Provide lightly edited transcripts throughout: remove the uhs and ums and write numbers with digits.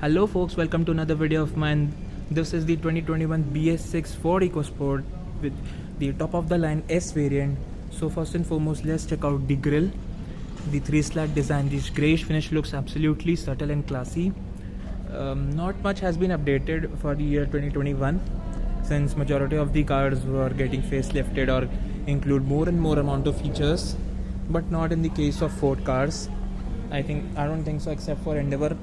Hello folks, welcome to another video of mine. This is the 2021 BS6 Ford EcoSport with the top of the line S variant. So first and foremost, let's check out the grille. The 3-slat design, this greyish finish looks absolutely subtle and classy. Not much has been updated for the year 2021 since majority of the cars were getting facelifted or include more and more amount of features, but not in the case of Ford cars. I don't think so, except for Endeavour.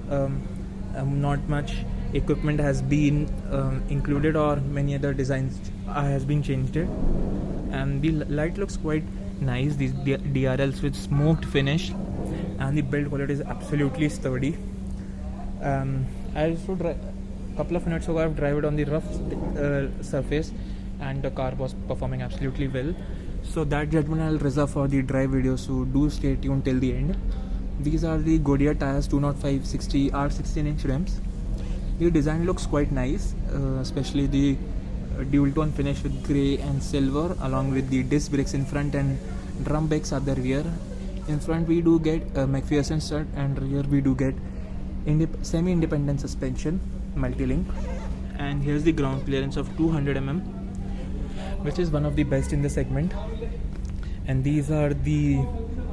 Not much equipment has been included, or many other designs has been changed it. And the light looks quite nice, these DRLs with smoked finish, and the build quality is absolutely sturdy. I also couple of minutes ago I've driven it on the rough surface, and the car was performing absolutely well. So that judgment I'll reserve for the drive video, so do stay tuned till the end. These are the Goodyear tires, 205/60 R 16-inch rims. The design looks quite nice, especially the dual tone finish with grey and silver, along with the disc brakes in front and drum brakes at the rear. In front we do get McPherson strut, and rear we do get semi-independent suspension, multi-link. And here's the ground clearance of 200 mm, which is one of the best in the segment. And these are the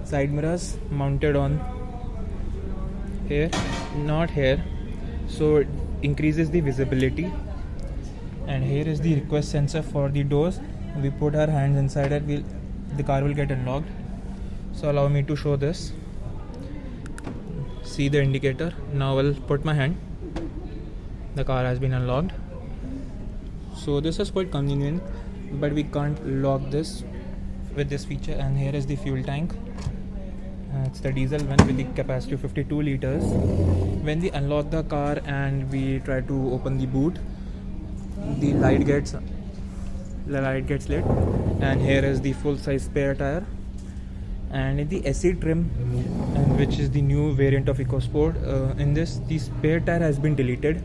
side mirrors mounted on here, not here, so it increases the visibility. And here is the request sensor for the doors. We put our hands inside it, the car will get unlocked. So allow me to show this. See the indicator. Now I'll put my hand, the car has been unlocked. So this is quite convenient, but we can't lock this with this feature. And here is the fuel tank. It's the diesel one with the capacity of 52 liters. When we unlock the car and we try to open the boot, the light gets lit. And here is the full size spare tire. And in the SE trim, which is the new variant of EcoSport, in this the spare tire has been deleted.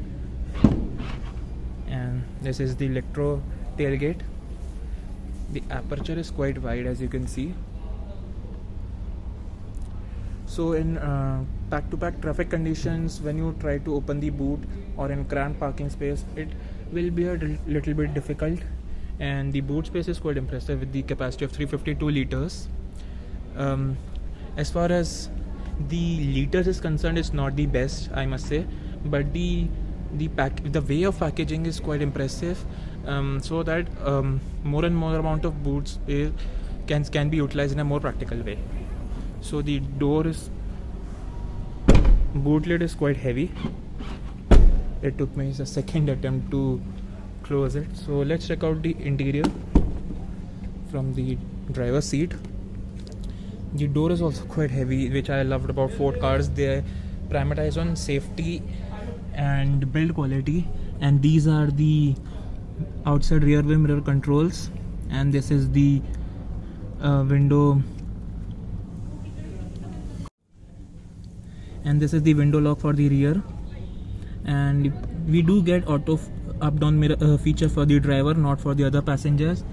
And this is the electro tailgate. The aperture is quite wide, as you can see. So in back-to-back traffic conditions, when you try to open the boot or in cramped parking space, it will be a little bit difficult. And the boot space is quite impressive with the capacity of 352 liters. As far as the liters is concerned, it's not the best, I must say, but the way of packaging is quite impressive, so that more and more amount of boot space can be utilized in a more practical way. So the boot lid is quite heavy. It took me a second attempt to close it. So let's check out the interior from the driver's seat. The door is also quite heavy, which I loved about Ford cars. They prioritize on safety and build quality. And these are the outside rear view mirror controls, and this is the window, and this is the window lock for the rear. And we do get auto up down mirror feature for the driver, not for the other passengers.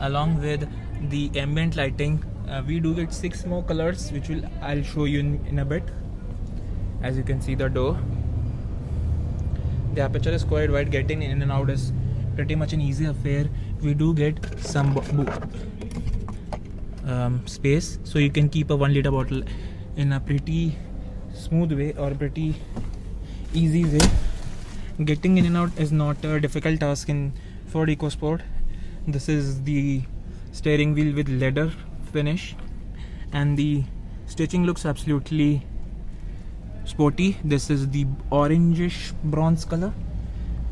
Along with the ambient lighting, we do get 6 more colors, which I'll show you in a bit. As you can see, the door, the aperture is quite wide. Getting in and out is pretty much an easy affair. We do get some space, so you can keep a 1 liter bottle in a pretty smooth way or pretty easy way. Getting in and out is not a difficult task in Ford EcoSport. This is the steering wheel with leather finish, and the stitching looks absolutely sporty. This is the orangish bronze color,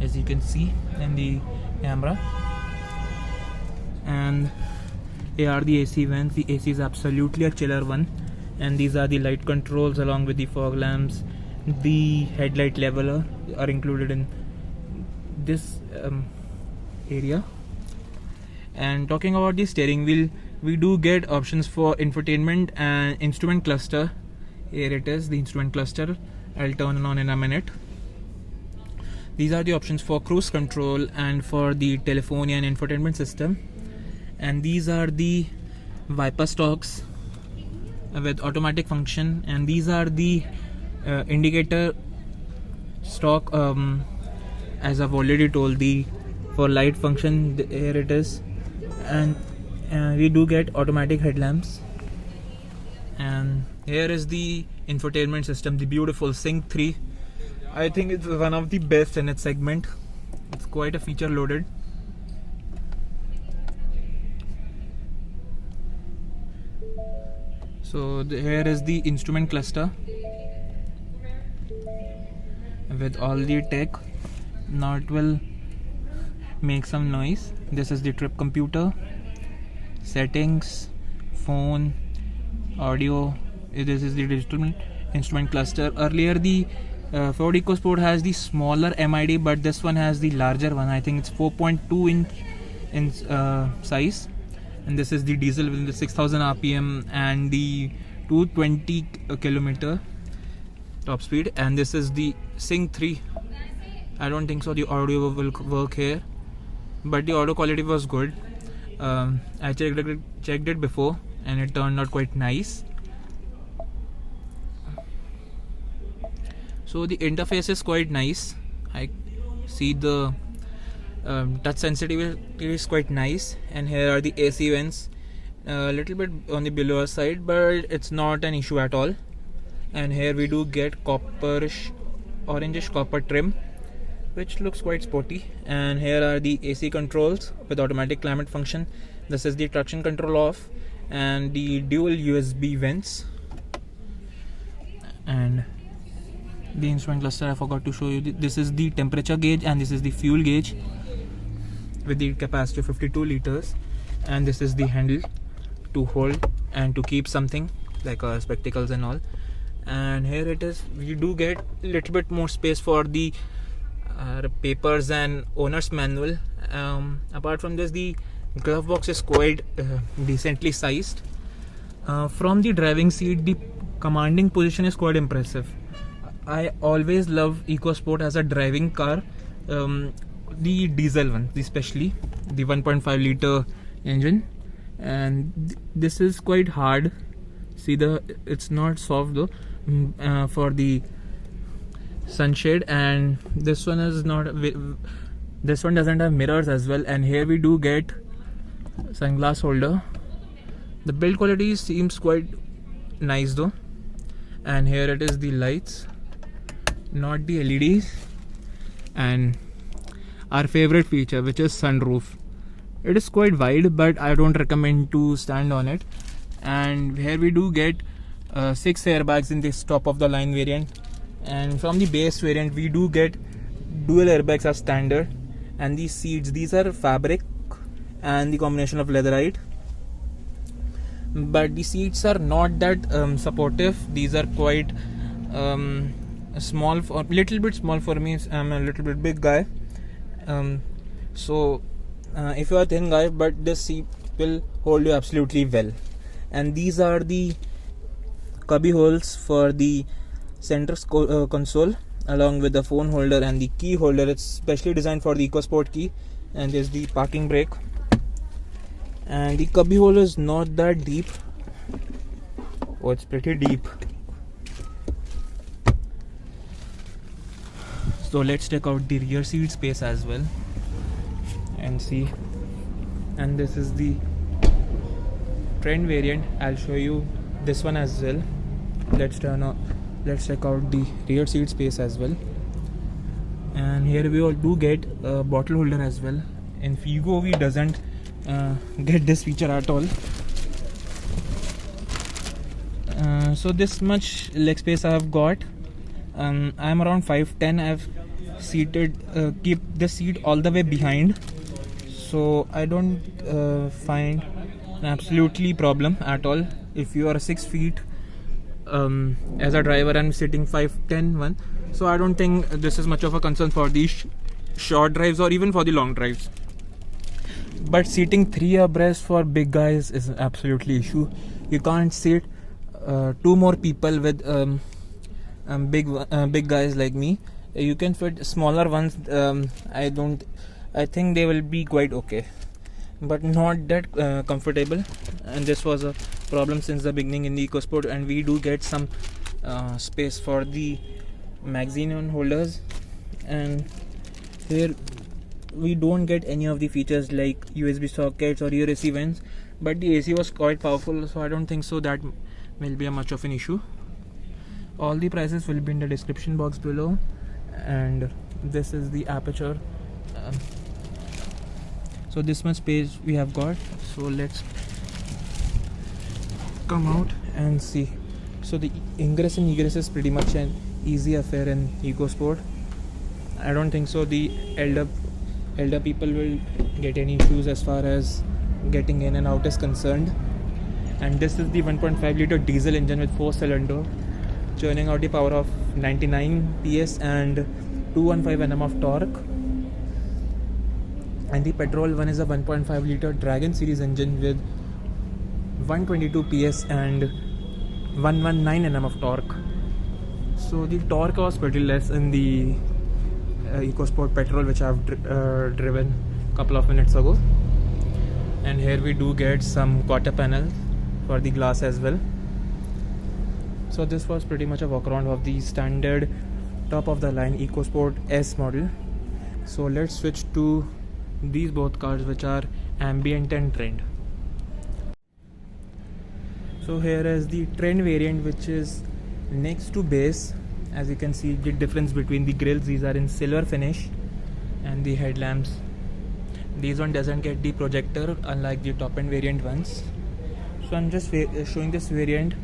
as you can see in the camera. And here are the AC vents. The AC is absolutely a chiller one. And these are the light controls along with the fog lamps. The headlight leveler are included in this area. And talking about the steering wheel, we do get options for infotainment and instrument cluster. Here it is, the instrument cluster. I'll turn on in a minute. These are the options for cruise control and for the telephony and infotainment system. And these are the wiper stalks with automatic function, and these are the indicator stock, as I've already told, the for light function, here it is. And we do get automatic headlamps. And here is the infotainment system, the beautiful Sync 3. I think it's one of the best in its segment. It's quite a feature loaded. So here is the instrument cluster with all the tech. Now it will make some noise. This is the trip computer, settings, phone, audio. This is the digital instrument cluster. Earlier the Ford EcoSport has the smaller MID, but this one has the larger one. I think it's 4.2 inch in size. And this is the diesel with the 6000 rpm and the 220 kilometer top speed. And this is the Sync 3. I don't think so the audio will work here, but the audio quality was good. I checked it before and it turned out quite nice. So the interface is quite nice. I see the touch sensitivity is quite nice, and here are the AC vents, a little bit on the below side, but it's not an issue at all. And here we do get orangish copper trim, which looks quite sporty. And here are the AC controls with automatic climate function. This is the traction control off, and the dual USB vents. And the instrument cluster, I forgot to show you. This is the temperature gauge and this is the fuel gauge with the capacity of 52 liters. And this is the handle to hold and to keep something like spectacles and all. And here it is. We do get a little bit more space for the papers and owner's manual. Apart from this, the glove box is quite decently sized. From the driving seat, the commanding position is quite impressive. I always love EcoSport as a driving car, the diesel one especially, the 1.5 liter engine. And this is quite hard. See, it's not soft though, for the sunshade. And this one is not, this one doesn't have mirrors as well. And here we do get sunglass holder. The build quality seems quite nice though. And here it is, the lights, not the LEDs. And our favorite feature, which is sunroof. It is quite wide, but I don't recommend to stand on it. And here we do get 6 airbags in this top of the line variant. And from the base variant we do get dual airbags as standard. And these seats, these are fabric and the combination of leatherite, but the seats are not that supportive. These are quite small, for little bit small for me. I'm a little bit big guy, so if you are a thin guy, but this seat will hold you absolutely well. And these are the cubby holes for the center console, along with the phone holder and the key holder. It's specially designed for the EcoSport key. And there's the parking brake. And the cubby hole is not that deep. Oh, it's pretty deep. So let's check out the rear seat space as well and see. And this is the Trend variant. I'll show you this one as well. Let's check out the rear seat space as well. And here we all do get a bottle holder as well. In Figo we doesn't get this feature at all. So this much leg space I have got. I'm around 5'10". I've keep the seat all the way behind, so I don't find an absolutely problem at all. If you are 6 feet as a driver and sitting 5'10" one, so I don't think this is much of a concern for these short drives or even for the long drives. But seating 3 abreast for big guys is an absolutely issue. You can't sit 2 more people with big guys like me. You can fit smaller ones. I think they will be quite okay, but not that comfortable. And this was a problem since the beginning in the EcoSport. And we do get some space for the magazine holders And here we don't get any of the features like USB sockets or USB vents, but the AC was quite powerful, so I don't think so that will be a much of an issue. All the prices will be in the description box below, and this is the aperture. So this much space we have got, so let's come out and see. So the ingress and egress is pretty much an easy affair in EcoSport. I don't think so the elder people will get any issues as far as getting in and out is concerned. And this is the 1.5 liter diesel engine with 4-cylinder, churning out the power of 99 PS and 215 Nm of torque. And the petrol one is a 1.5 liter Dragon series engine with 122 PS and 119 Nm of torque. So the torque was pretty less in the EcoSport petrol, which I've driven a couple of minutes ago. And here we do get some quarter panel for the glass as well. So this was pretty much a walk around of the standard top of the line EcoSport S model. So let's switch to these both cars, which are Ambient and Trend. So here is the Trend variant, which is next to base. As you can see the difference between the grills, these are in silver finish, and the headlamps, this one doesn't get the projector unlike the top end variant ones. So I'm just showing this variant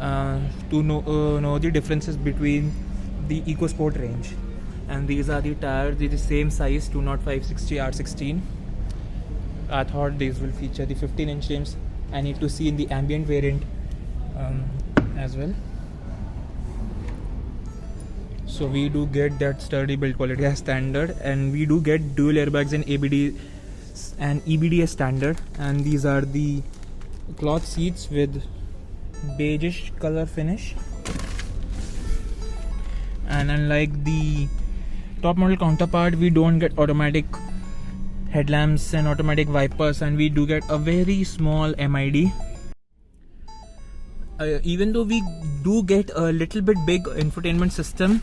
to know the differences between the EcoSport range. And these are the tires, these are the same size, 205/60 R16. I thought these will feature the 15-inch rims. I need to see in the Ambient variant as well. So we do get that sturdy build quality as standard, and we do get dual airbags and EBD as standard. And these are the cloth seats with beigeish color finish. And unlike the top model counterpart, we don't get automatic headlamps and automatic wipers, and we do get a very small MID. Even though we do get a little bit big infotainment system,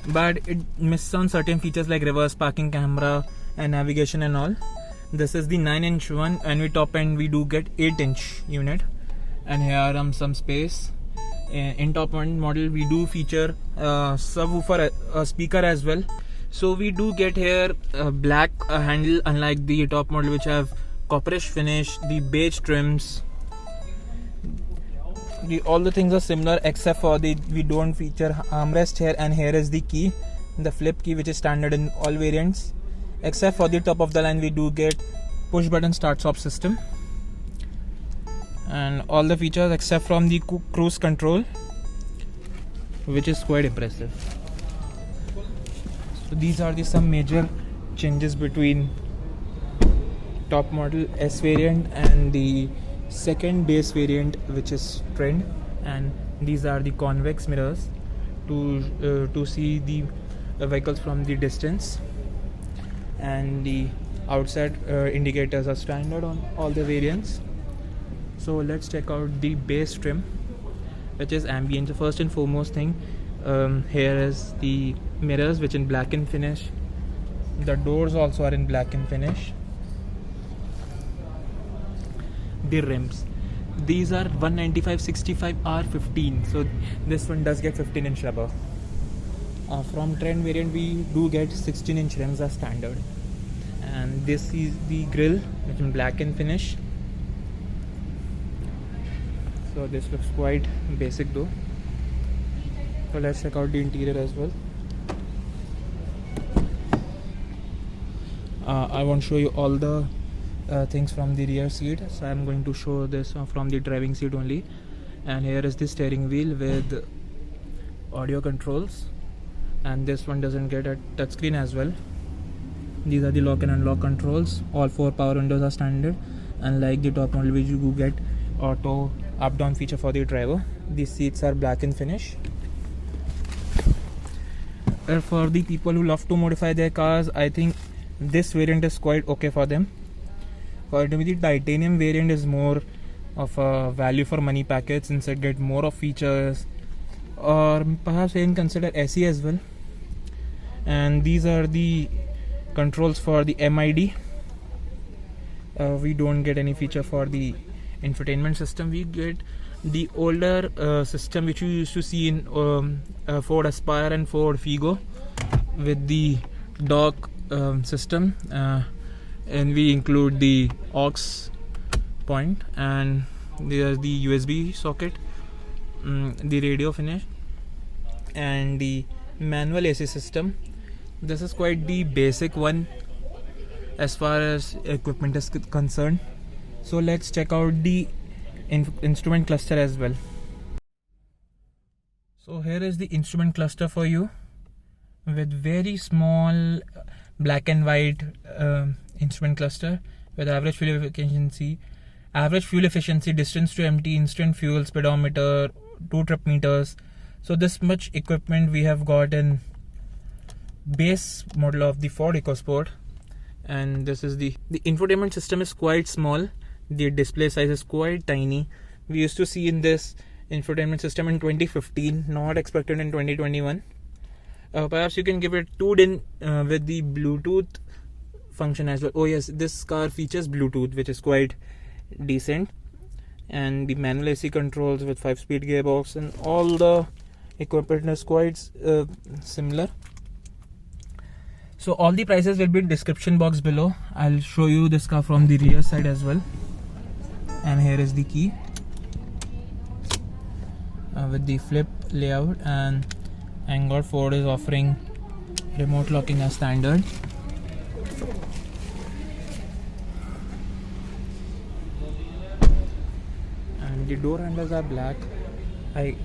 but it misses on certain features like reverse parking camera and navigation and all. This is the 9-inch one, and we top end we do get 8-inch unit. And here some space. In top one model we do feature subwoofer, speaker as well. So we do get here a black handle, unlike the top model which have copperish finish, the beige trims. All the things are similar except for we don't feature armrest here, and here is the key, the flip key, which is standard in all variants. Except for the top of the line we do get push button start stop system, and all the features except from the cruise control, which is quite impressive. So these are some major changes between top model S variant and the second base variant, which is Trend. And these are the convex mirrors to see the vehicles from the distance, and the outside indicators are standard on all the variants. So let's check out the base trim, which is Ambient. So first and foremost thing, here is the mirrors, which in black and finish. The doors also are in black and finish. The rims, these are 195/65 R15, so this one does get 15-inch rubber. From Trend variant we do get 16-inch rims as standard. And this is the grille, which is in black and finish. So this looks quite basic though. So let's check out the interior as well. I won't show you all the things from the rear seat, so I'm going to show this from the driving seat only. And here is the steering wheel with audio controls, and this one doesn't get a touchscreen as well. These are the lock and unlock controls. All 4 power windows are standard, unlike the top model which you get auto up down feature for the driver. These seats are black in finish. For the people who love to modify their cars, I think this variant is quite okay for them. For the titanium variant is more of a value for money package, since it get more of features, or perhaps even consider SE as well. and these are the controls for the MID. We don't get any feature for the infotainment system. We get the older system which you used to see in Ford Aspire and Ford Figo, with the dock system, and we include the aux point, and there's the USB socket, the radio finish, and the manual AC system. This is quite the basic one as far as equipment is concerned. So let's check out the instrument cluster as well. So here is the instrument cluster for you, with very small black and white instrument cluster, with average fuel efficiency, distance to empty, instant fuel, speedometer, 2 trip meters. So this much equipment we have got in base model of the Ford EcoSport. And this is the infotainment system is quite small. The display size is quite tiny. We used to see in this infotainment system in 2015, not expected in 2021. Perhaps you can give it tuned in with the Bluetooth function as well. Oh yes, this car features Bluetooth, which is quite decent. And the manual AC controls with 5-speed gearbox, and all the equipment is quite similar. So all the prices will be in description box below. I'll show you this car from the rear side as well. And here is the key with the flip layout, and thank God Ford is offering remote locking as standard. And the door handles are black. I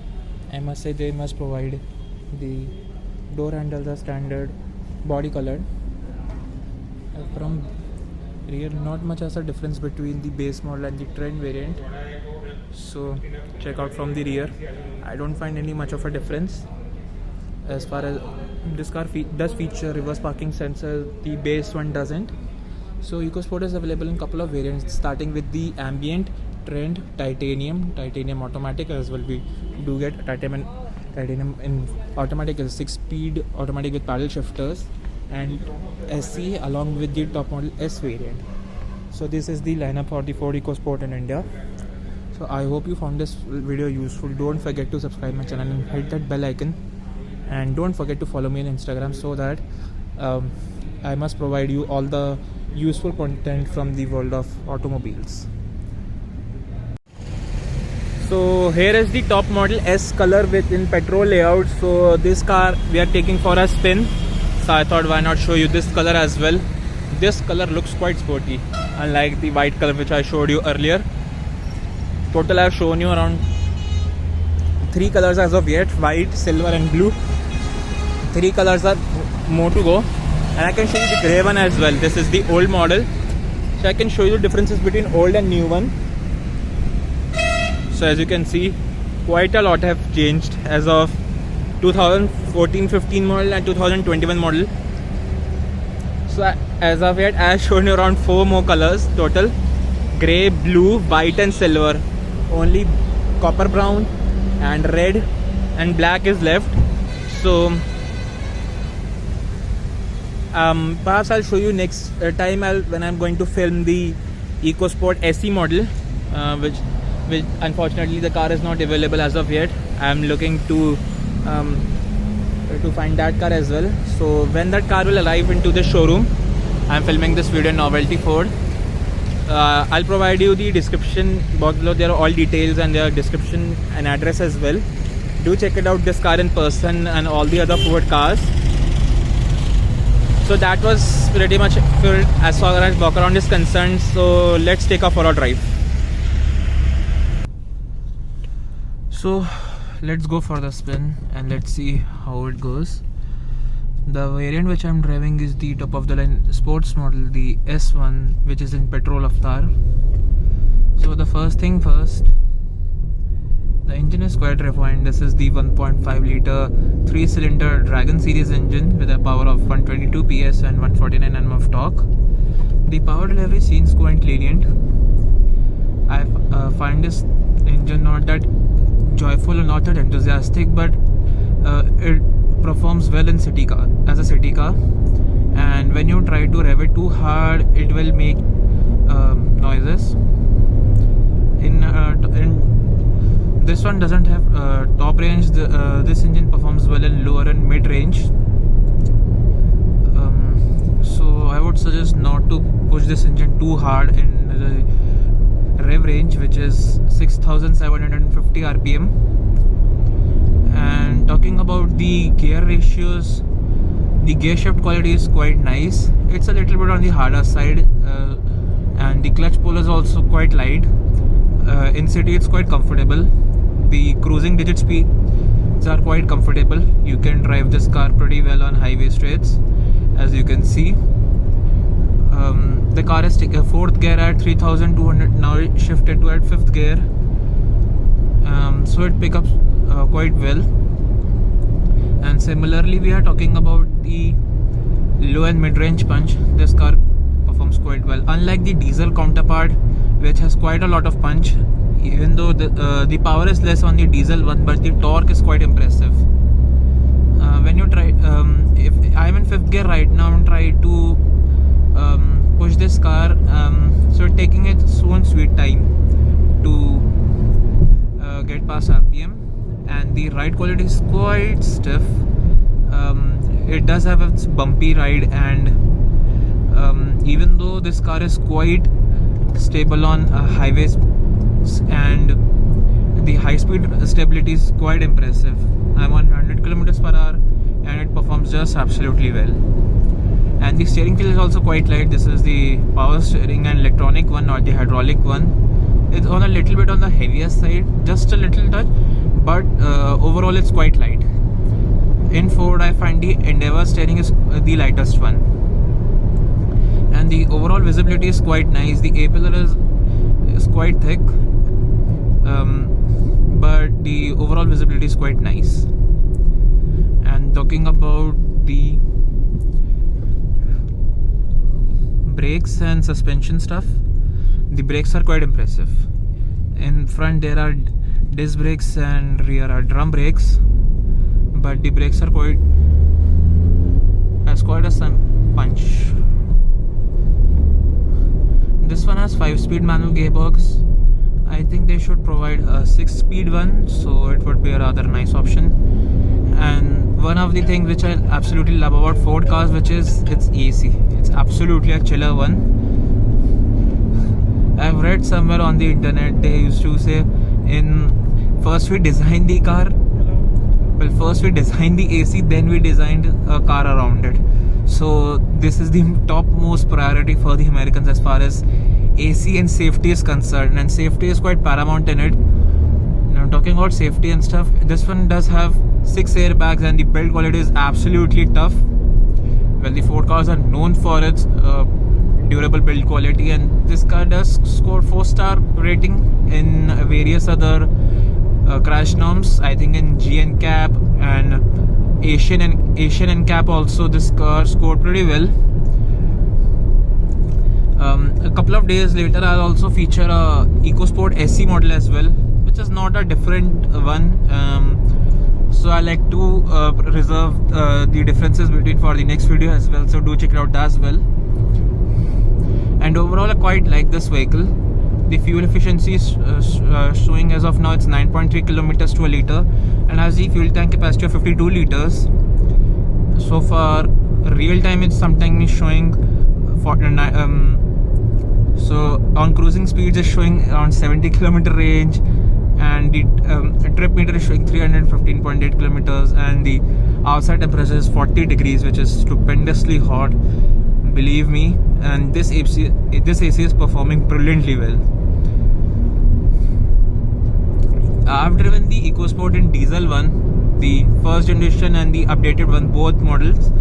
must say they must provide the door handles are standard body colored. From rear, not much as a difference between the base model and the trend variant. So check out from the rear. I don't find any much of a difference. As far as this car does feature reverse parking sensor, the base one doesn't. So EcoSport is available in couple of variants, starting with the ambient, trend, titanium automatic as well. We do get titanium in automatic is 6-speed automatic with paddle shifters, and SC along with the top model S variant. So this is the lineup for the Ford EcoSport in India. So I hope you found this video useful. Don't forget to subscribe my channel and hit that bell icon, and don't forget to follow me on Instagram, so that I must provide you all the useful content from the world of automobiles. So here is the top model S color within petrol layout. So this car we are taking for a spin, so I thought why not show you this color as well. This color looks quite sporty, unlike the white color which I showed you earlier. Total I have shown you around 3 colors as of yet: white, silver and blue. 3 colors are more to go, and I can show you the grey one as well. This is the old model, so I can show you the differences between old and new one. So as you can see, quite a lot have changed as of 2014-15 model and 2021 model. So as of yet I have shown you around 4 more colors total: grey, blue, white and silver. Only copper brown and red and black is left. So perhaps I'll show you next time when I'm going to film the EcoSport SE model, which unfortunately the car is not available as of yet. I'm looking to find that car as well. So when that car will arrive into the showroom, I'm filming this video in Novelty Ford. I'll provide you the description box below. There are all details and their description and address as well. Do check it out, this car in person and all the other Ford cars. So that was pretty much it as far as walk around is concerned. So let's take off for a drive. So let's go for the spin and let's see how it goes. The variant which I'm driving is the top of the line sports model, the S1, which is in petrol avatar. So the first thing first, the engine is quite refined. This is the 1.5 litre 3-cylinder Dragon series engine with a power of 122 PS and 149 Nm of torque. The power delivery seems quite lenient. I find this engine not that joyful or not that enthusiastic, but it performs well in city car as a city car, and when you try to rev it too hard, it will make noises. In this one doesn't have top range. This engine performs well in lower and mid range. So I would suggest not to push this engine too hard in the rev range, which is 6,750 RPM. And talking about the gear ratios, the gear shift quality is quite nice. It's a little bit on the harder side, and the clutch pull is also quite light. In city it's quite comfortable. The cruising digit speeds are quite comfortable. You can drive this car pretty well on highway straights, as you can see. The car is taking a 4th gear at 3,200, now it shifted to at 5th gear, so it picks up quite well. And similarly, we are talking about the low and mid-range punch. This car performs quite well, unlike the diesel counterpart, which has quite a lot of punch. Even though the power is less on the diesel one, but the torque is quite impressive. When you try, if I'm in 5th gear right now and try to push this car, so taking its own sweet time to get past RPM, and the ride quality is quite stiff. It does have its bumpy ride, and even though this car is quite stable on highways, and the high speed stability is quite impressive. I'm on 100 kilometers per hour and it performs just absolutely well. And the steering wheel is also quite light. This is the power steering and electronic one, not the hydraulic one. It's on a little bit on the heavier side, just a little touch, but overall it's quite light. In Ford, I find the Endeavour steering is the lightest one, and the overall visibility is quite nice. The A-pillar is quite thick, but the overall visibility is quite nice. And talking about the brakes and suspension stuff, the brakes are quite impressive. In front there are disc brakes and rear are drum brakes, but the brakes are quite some punch. This one has 5-speed manual gearbox. I think they should provide a 6-speed one, so it would be a rather nice option. And one of the things which I absolutely love about Ford cars, which is its AC. It's absolutely a chiller one. I've read somewhere on the internet, they used to say, first we designed the car, first we designed the AC, then we designed a car around it. So this is the topmost priority for the Americans as far as AC and safety is concerned, and safety is quite paramount in it. Now talking about safety and stuff, this one does have 6 airbags, and the build quality is absolutely tough. Well, the Ford cars are known for its durable build quality, and this car does score 4-star rating in various other crash norms. I think in GNCAP and Asian NCAP also this car scored pretty well. A couple of days later, I'll also feature a EcoSport SC model as well, which is not a different one. So I like to reserve the differences between for the next video as well. So do check it out as well. And overall, I quite like this vehicle. The fuel efficiency is showing as of now it's 9.3 kilometers to a liter, and has the fuel tank capacity of 52 liters. So far, real time it's sometimes showing 49. So on cruising speeds is showing around 70 kilometer range, and the trip meter is showing 315.8 kilometers, and the outside temperature is 40 degrees, which is stupendously hot, believe me. And this AC is performing brilliantly well. I've driven the EcoSport in diesel one, the first generation and the updated one, both models,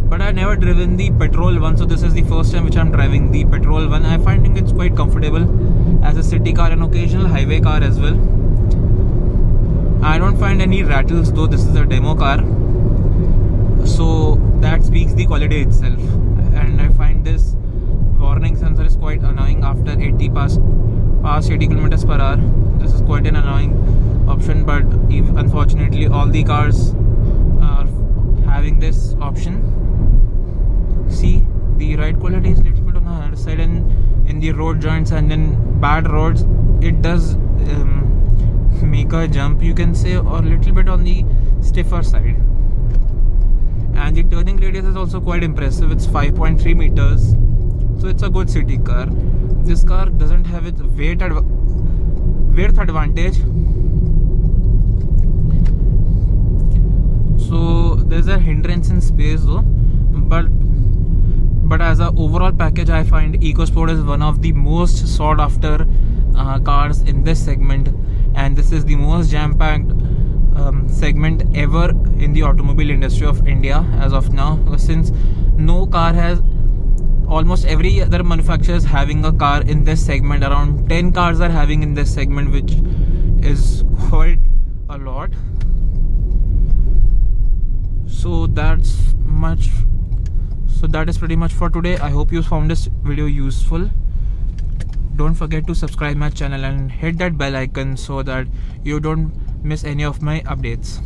but I've never driven the petrol one, so this is the first time which I'm driving the petrol one. I'm finding it's quite comfortable as a city car and occasional highway car as well. I don't find any rattles, though this is a demo car, so that speaks the quality itself. And I find this warning sensor is quite annoying after 80 past 80 kilometers per hour. This is quite an annoying option, but unfortunately all the cars having this option. See, the ride quality is little bit on the higher side, and in the road joints and in bad roads it does make a jump, you can say, or little bit on the stiffer side. And the turning radius is also quite impressive. It's 5.3 meters, so it's a good city car. This car doesn't have its weight advantage, so there's a hindrance in space though, but as a overall package, I find EcoSport is one of the most sought after cars in this segment, and this is the most jam-packed segment ever in the automobile industry of India as of now, since no car has, almost every other manufacturer is having a car in this segment. Around 10 cars are having in this segment, which is quite a lot. So that is pretty much for today. I hope you found this video useful. Don't forget to subscribe my channel and hit that bell icon so that you don't miss any of my updates.